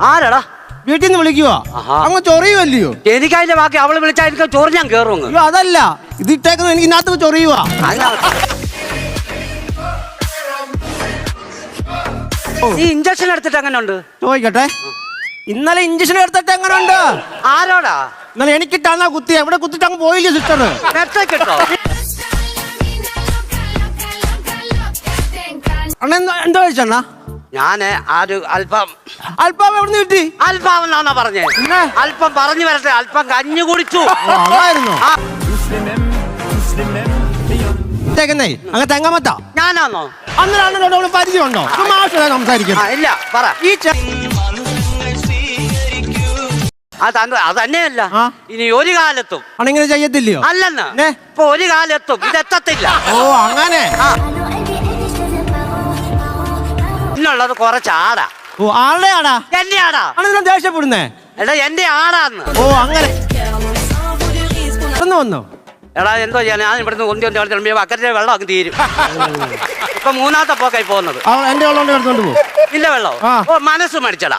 ആരാടാ? വീട്ടിൽ നിന്ന് വിളിക്കുവാ. അങ്ങ് ചൊറിയുവല്ലയോ? എനിക്കതിന്റെ ബാക്കി അവള് വിളിച്ചാൽ എനിക്ക് ചൊറിഞ്ഞാൻ കേറും. അതല്ല, ഇത് ഇട്ടേക്കുന്നത് എനിക്ക് ഇതിനകത്ത് ചൊറിയുവാ. ഈ ഇഞ്ചക്ഷൻ എടുത്തിട്ട് എങ്ങനെ ഉണ്ട് ചോദിക്കട്ടെ. ഇന്നലെ ഇഞ്ചക്ഷൻ എടുത്തിട്ട് എങ്ങനെ ഉണ്ട്? ആരോടാ? ഇന്നലെ എനിക്കിട്ടാന്നാ കുത്തി. എവിടെ കുത്തിട്ട് അങ്ങ് പോയില്ലേ സിസ്റ്റർ? കിട്ടോ? എന്താ കഴിച്ചണ്ണാ? ഞാന് അല്പം എവിടുന്ന് കിട്ടി? അല്പം എന്നാണോ പറഞ്ഞേ? അല്പം പറഞ്ഞു വരട്ടെ. അല്പം കഞ്ഞി കുടിച്ചു. അങ്ങ് തെങ്ങമത്താ ഞാനാന്നോ? അന്നേരം പരിചയമുണ്ടോ? സംസാരിക്കും. ഇല്ല, പറ. അതന്നെയല്ല, ഇനി ഒരു കാലത്തും അണിങ്ങനെ ചെയ്യത്തില്ലയോ? അല്ലെന്ന്, ഇപ്പൊ ഒരു കാലത്തും ഇതെത്തത്തില്ല. ഓ അങ്ങനെ. ഇന്നുള്ളത് കുറച്ച് ആടാ. ഓ ആളുടെ ആടാ? എന്റെ ആടാ. ദേഷ്യപ്പെടുന്നേ? എടാ എന്റെ ആടാന്ന്. ഓ അങ്ങനെ വന്നോ? എടാ എന്തോ ചെയ്യാൻ, ഞാൻ ഇവിടുന്ന് കൊണ്ടി അക്കരെ വെള്ളം അങ്ങ് തീരും. ഇപ്പൊ മൂന്നാമത്തെ പോക്കായി പോകുന്നത്. എന്റെ വെള്ളം എടുത്തോണ്ട് പോകും. ഇല്ല വെള്ളം. ഓ മനസ്സ് മടിച്ചടാ.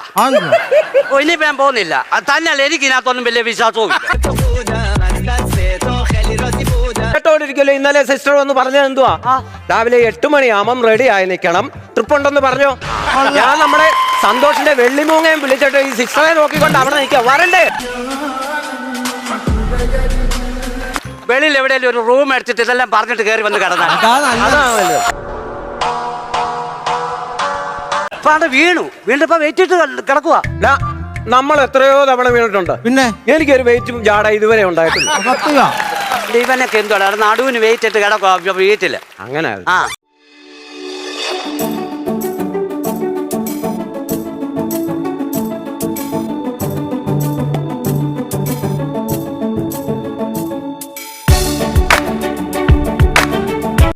ഓ ഇനിയിപ്പോ ഞാൻ പോകുന്നില്ല. തന്നെയല്ല, എനിക്ക് ഇതിനകത്തൊന്നും വലിയ വിശ്വാസവും കേട്ടോണ്ടിരിക്കല്ലോ. ഇന്നലെ സിസ്റ്റർ വന്ന് പറഞ്ഞത് എന്തുവാ? രാവിലെ 8 മണിയാകുമ്പം റെഡി ആയി നിൽക്കണം, ട്രിപ്പ് ഉണ്ടെന്ന് പറഞ്ഞോ. ഞാൻ നമ്മുടെ സന്തോഷിന്റെ വെള്ളിമൂങ്ങയും വിളിച്ചിട്ട് ഈ സിസ്റ്ററെ നോക്കിക്കൊണ്ട് അവിടെ നിൽക്കുക. വരണ്ടേ? വെളിയിൽ എവിടെയെങ്കിലും ഒരു റൂം എടുത്തിട്ട് ഇതെല്ലാം പറഞ്ഞിട്ട് കയറി വന്ന് കിടന്നാൽ വീണ്ടും ഇപ്പൊ വെയിറ്റ് കിടക്കുക. നമ്മൾ എത്രയോ തവണ വീണിട്ടുണ്ട്. പിന്നെ എനിക്കൊരു വെയിറ്റും ജാട ഇതുവരെ ഉണ്ടായിട്ടില്ല. ഇവനൊക്കെ എന്തുവാ നടുവിന് വെയിറ്റ് ഇട്ട് കിടക്കുക വീട്ടില്. അങ്ങനെ